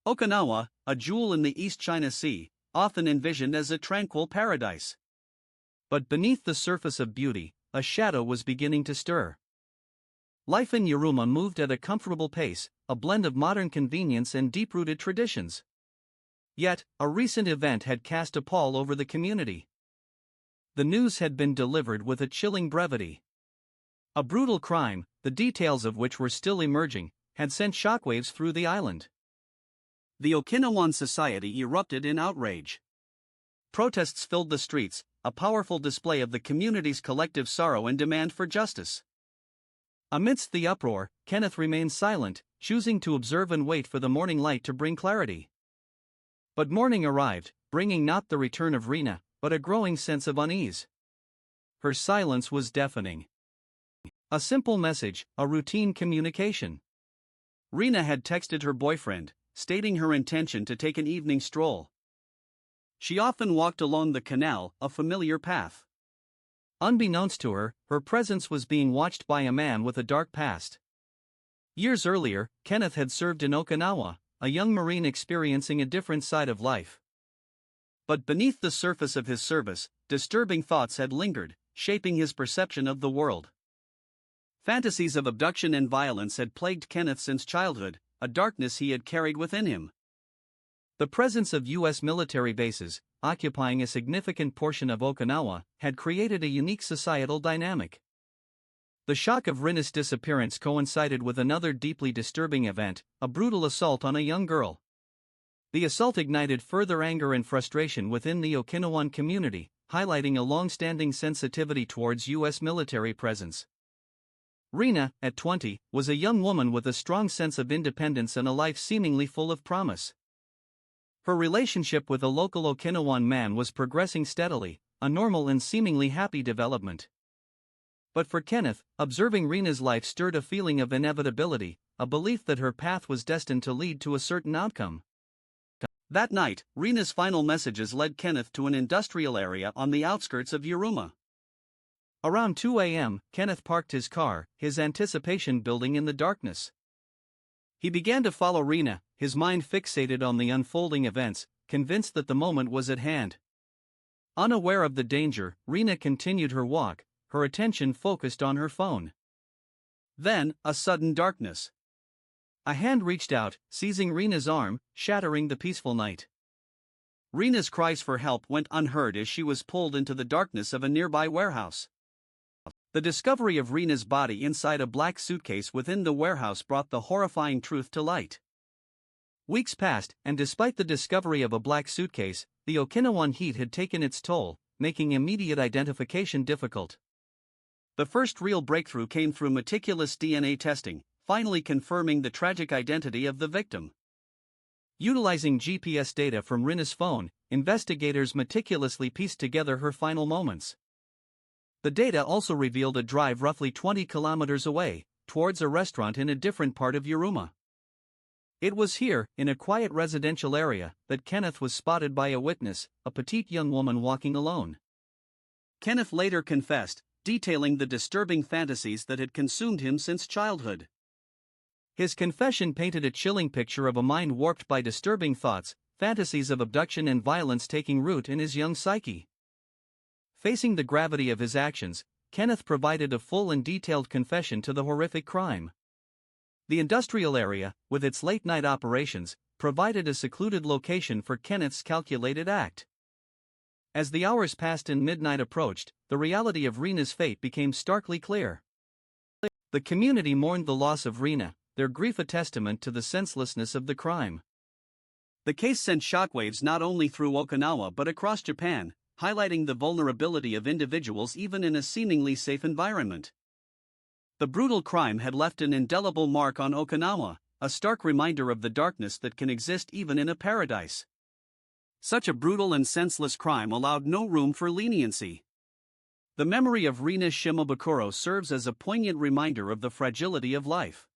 Okinawa, a jewel in the East China Sea, often envisioned as a tranquil paradise. But beneath the surface of beauty, a shadow was beginning to stir. Life in Uruma moved at a comfortable pace, a blend of modern convenience and deep-rooted traditions. Yet, a recent event had cast a pall over the community. The news had been delivered with a chilling brevity. A brutal crime, the details of which were still emerging, had sent shockwaves through the island. The Okinawan society erupted in outrage. Protests filled the streets, a powerful display of the community's collective sorrow and demand for justice. Amidst the uproar, Kenneth remained silent, choosing to observe and wait for the morning light to bring clarity. But morning arrived, bringing not the return of Rina, but a growing sense of unease. Her silence was deafening. A simple message, a routine communication. Rina had texted her boyfriend, stating her intention to take an evening stroll. She often walked along the canal, a familiar path. Unbeknownst to her, her presence was being watched by a man with a dark past. Years earlier, Kenneth had served in Okinawa, a young Marine experiencing a different side of life. But beneath the surface of his service, disturbing thoughts had lingered, shaping his perception of the world. Fantasies of abduction and violence had plagued Kenneth since childhood, a darkness he had carried within him. The presence of U.S. military bases, occupying a significant portion of Okinawa, had created a unique societal dynamic. The shock of Rina's disappearance coincided with another deeply disturbing event, a brutal assault on a young girl. The assault ignited further anger and frustration within the Okinawan community, highlighting a long-standing sensitivity towards U.S. military presence. Rina, at 20, was a young woman with a strong sense of independence and a life seemingly full of promise. Her relationship with a local Okinawan man was progressing steadily, a normal and seemingly happy development. But for Kenneth, observing Rina's life stirred a feeling of inevitability, a belief that her path was destined to lead to a certain outcome. That night, Rina's final messages led Kenneth to an industrial area on the outskirts of Uruma. Around 2 a.m., Kenneth parked his car, his anticipation building in the darkness. He began to follow Rina, his mind fixated on the unfolding events, convinced that the moment was at hand. Unaware of the danger, Rina continued her walk, her attention focused on her phone. Then, a sudden darkness. A hand reached out, seizing Rina's arm, shattering the peaceful night. Rina's cries for help went unheard as she was pulled into the darkness of a nearby warehouse. The discovery of Rina's body inside a black suitcase within the warehouse brought the horrifying truth to light. Weeks passed, and despite the discovery of a black suitcase, the Okinawan heat had taken its toll, making immediate identification difficult. The first real breakthrough came through meticulous DNA testing, finally confirming the tragic identity of the victim. Utilizing GPS data from Rina's phone, investigators meticulously pieced together her final moments. The data also revealed a drive roughly 20 kilometers away, towards a restaurant in a different part of Uruma. It was here, in a quiet residential area, that Kenneth was spotted by a witness, a petite young woman walking alone. Kenneth later confessed, detailing the disturbing fantasies that had consumed him since childhood. His confession painted a chilling picture of a mind warped by disturbing thoughts, fantasies of abduction and violence taking root in his young psyche. Facing the gravity of his actions, Kenneth provided a full and detailed confession to the horrific crime. The industrial area, with its late-night operations, provided a secluded location for Kenneth's calculated act. As the hours passed and midnight approached, the reality of Rina's fate became starkly clear. The community mourned the loss of Rina, their grief a testament to the senselessness of the crime. The case sent shockwaves not only through Okinawa but across Japan, highlighting the vulnerability of individuals even in a seemingly safe environment. The brutal crime had left an indelible mark on Okinawa, a stark reminder of the darkness that can exist even in a paradise. Such a brutal and senseless crime allowed no room for leniency. The memory of Rina Shimabukuro serves as a poignant reminder of the fragility of life.